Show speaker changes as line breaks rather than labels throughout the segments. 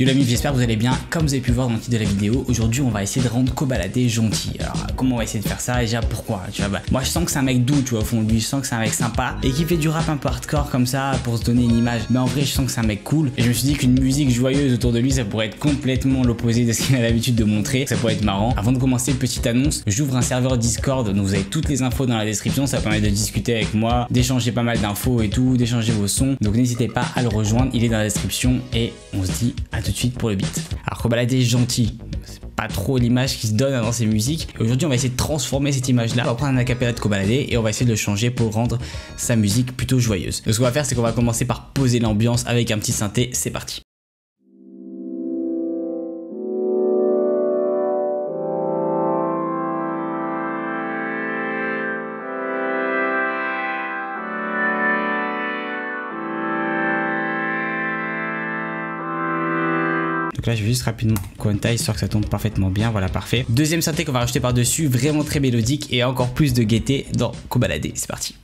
Yo l'ami, j'espère que vous allez bien. Comme vous avez pu voir dans le titre de la vidéo, aujourd'hui on va essayer de rendre Kobalade gentil. Alors comment on va essayer de faire ça? Déjà pourquoi? Tu vois, moi je sens que c'est un mec doux, tu vois, au fond de lui, je sens que c'est un mec sympa et qui fait du rap un peu hardcore comme ça pour se donner une image. Mais en vrai je sens que c'est un mec cool et je me suis dit qu'une musique joyeuse autour de lui ça pourrait être complètement l'opposé de ce qu'il a l'habitude de montrer. Ça pourrait être marrant. Avant de commencer, petite annonce, j'ouvre un serveur Discord, donc vous avez toutes les infos dans la description, ça permet de discuter avec moi, d'échanger pas mal d'infos et tout, d'échanger vos sons. Donc n'hésitez pas à le rejoindre, il est dans la description et on se dit à tout de suite pour le beat. Alors Kobalade est gentil, c'est pas trop l'image qui se donne dans ses musiques. Aujourd'hui on va essayer de transformer cette image là. On va prendre un acapella de Kobalade et on va essayer de le changer pour rendre sa musique plutôt joyeuse. Donc ce qu'on va faire c'est qu'on va commencer par poser l'ambiance avec un petit synthé, c'est parti. Donc là je vais juste rapidement Quanta histoire que ça tombe parfaitement bien, voilà parfait. Deuxième synthé qu'on va rajouter par dessus, vraiment très mélodique et encore plus de gaieté dans Kobalade, c'est parti.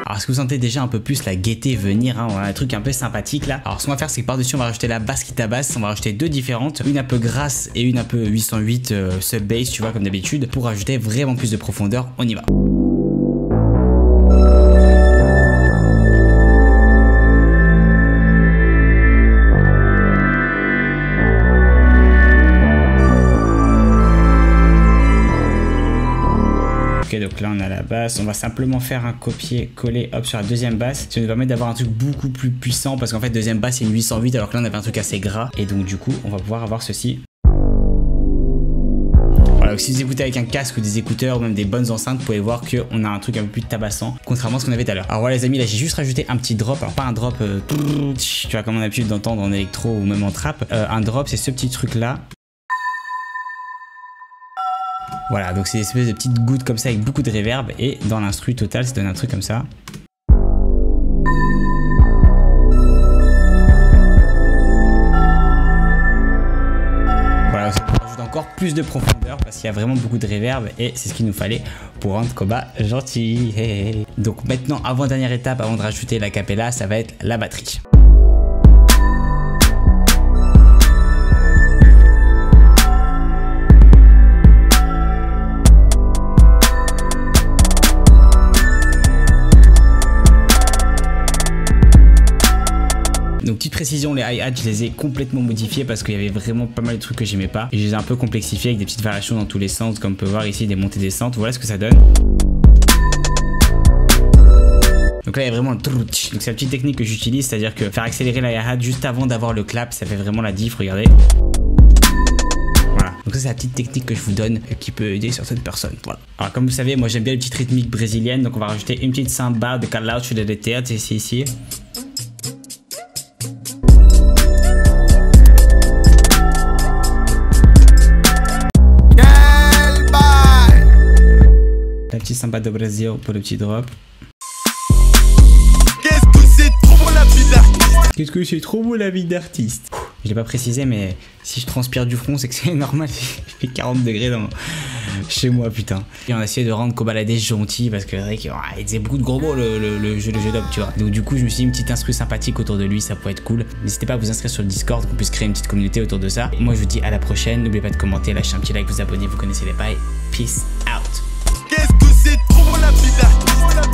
Alors est-ce que vous sentez déjà un peu plus la gaieté venir, hein, on a un truc un peu sympathique là. Alors ce qu'on va faire c'est que par-dessus on va rajouter la basse qui tabasse, on va rajouter deux différentes, une un peu grasse et une un peu 808 sub bass, tu vois, comme d'habitude, pour rajouter vraiment plus de profondeur. On y va. Donc là on a la basse, on va simplement faire un copier-coller hop sur la deuxième basse, ça nous permet d'avoir un truc beaucoup plus puissant parce qu'en fait deuxième basse c'est une 808 alors que là on avait un truc assez gras et donc du coup on va pouvoir avoir ceci. Voilà, donc si vous écoutez avec un casque ou des écouteurs ou même des bonnes enceintes, vous pouvez voir qu'on a un truc un peu plus tabassant contrairement à ce qu'on avait tout à l'heure. Alors voilà les amis, là j'ai juste rajouté un petit drop, alors pas un drop tu vois comme on a l'habitude d'entendre en électro ou même en trap, un drop c'est ce petit truc là. Voilà, donc c'est une espèce de petite goutte comme ça avec beaucoup de reverb et dans l'instru total ça donne un truc comme ça. Voilà, ça rajoute encore plus de profondeur parce qu'il y a vraiment beaucoup de reverb et c'est ce qu'il nous fallait pour rendre Koba gentil. Donc maintenant, avant-dernière étape, avant de rajouter l'acapella, ça va être la batterie. Donc petite précision, les hi-hats je les ai complètement modifiés parce qu'il y avait vraiment pas mal de trucs que j'aimais pas et je les ai un peu complexifiés avec des petites variations dans tous les sens comme on peut voir ici, des montées descentes. Voilà ce que ça donne. Donc là il y a vraiment le donc c'est la petite technique que j'utilise, c'est à dire que faire accélérer la hi-hat juste avant d'avoir le clap ça fait vraiment la diff, regardez. Voilà, donc ça c'est la petite technique que je vous donne qui peut aider certaines personnes. Voilà. Alors comme vous savez moi j'aime bien les petites rythmiques brésiliennes, donc on va rajouter une petite samba de Carlos de DT, c'est ici. La petite samba de Brésil pour le petit drop. Qu'est-ce que c'est trop beau la vie d'artiste. Qu'est-ce que c'est trop beau la vie d'artiste. Je l'ai pas précisé mais si je transpire du front c'est que c'est normal, il fait 40 degrés dans chez moi putain. Et on a essayé de rendre Kobalade gentil parce que c'est vrai qu'il disait beaucoup de gros mots le jeu d'homme tu vois. Donc du coup je me suis dit une petite instru sympathique autour de lui, ça pourrait être cool. N'hésitez pas à vous inscrire sur le Discord, qu'on puisse créer une petite communauté autour de ça. Moi je vous dis à la prochaine, n'oubliez pas de commenter, lâcher un petit like, vous abonner, vous connaissez les bails. Peace out. Qu'est-ce que c'est trop la vie d'artiste.